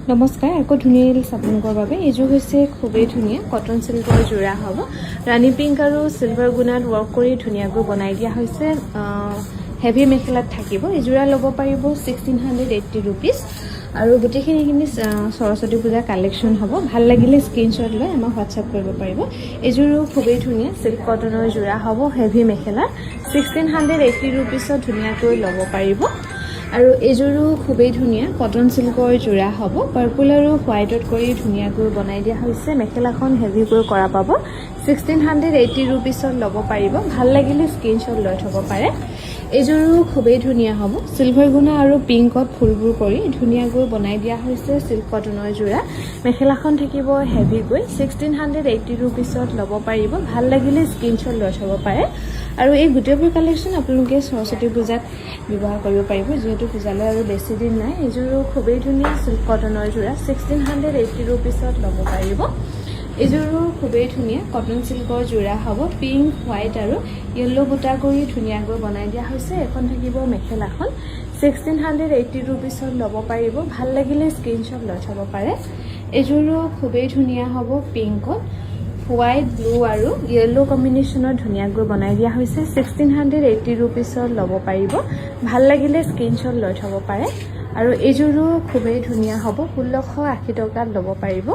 নমস্কাৰ আকৌ ধুনীয়া ৰিলছ আপোনালোকৰ বাবে এইযোৰ হৈছে খুবেই ধুনীয়া কটন সিল্কৰ যোৰা হ'ব ৰাণী পিংক আৰু সিলভাৰ গুণাত ৱৰ্ক কৰি ধুনীয়াকৈ বনাই দিয়া হৈছে হেভি মেখেলাত থাকিব এই যোৰা ল'ব পাৰিব 1680 रुपीस আৰু গোটেইখিনি সৰস্বতী পূজা কালেকশ্যন হ'ব ভাল লাগিলে স্ক্ৰিনশ্বট লৈ আমাক হোৱাটছআপ কৰিব পাৰিব এইযোৰো খুবেই ধুনীয়া সিল্ক কটনৰ যোৰা হ'ব হেভি মেখেলা 1680 रुपीसত ধুনীয়াকৈ ল'ব পাৰিব আৰু এইযোৰো খুবেই ধুনীয়া কটন সিল্কৰ যোৰা হ'ব পাৰ্পল আৰু হোৱাইটত কৰি ধুনীয়াকৈ বনাই দিয়া হৈছে মেখেলাখন হেভিকৈ কৰা পাব 1680 रुपीसত ল'ব পাৰিব ভাল লাগিলে স্ক্ৰিনশ্বট লৈ থব পাৰে এইযোৰো খুবেই ধুনীয়া হ'ব সিলভাৰ গুণা আৰু পিংকত ফুলবোৰ কৰি ধুনীয়াকৈ বনাই দিয়া হৈছে সিল্ক কটনৰ যোৰা মেখেলাখন থাকিব হেভিকৈ 1680 रुपीसত ল'ব পাৰিব ভাল লাগিলে স্ক্ৰিনশ্বট লৈ থব পাৰে আৰু এই গোটেইবোৰ কালেকশ্যন আপোনালোকে সৰস্বতী পূজাত ব্যৱহাৰ কৰিব পাৰিব যেহেতু পূজালৈ আৰু বেছি দিন নাই এইযোৰো খুবেই ধুনীয়া সিল্ক কটনৰ যোৰা 1680 रुपीसত ল'ব পাৰিব এইযোৰো খুবেই ধুনীয়া কটন সিল্কৰ যোৰা হ'ব পিংক হোৱাইট আৰু ইয়েলো বুটা কৰি ধুনীয়াকৈ বনাই দিয়া হৈছে এখন থাকিব মেখেলাখন 1680 रुपीसত ল'ব পাৰিব ভাল লাগিলে স্ক্ৰিনশ্বট লৈ থব পাৰে এইযোৰো খুবেই ধুনীয়া হ'ব পিংকত হোৱাইট ব্লু আৰু ইয়েলো কম্বিনেশ্যনত ধুনীয়াকৈ বনাই দিয়া হৈছে 1680 रुपीसত ল'ব পাৰিব ভাল লাগিলে স্ক্ৰিনশ্বট লৈ থব পাৰে আৰু এইযোৰো খুবেই ধুনীয়া হ'ব 1680 টকাত ল'ব পাৰিব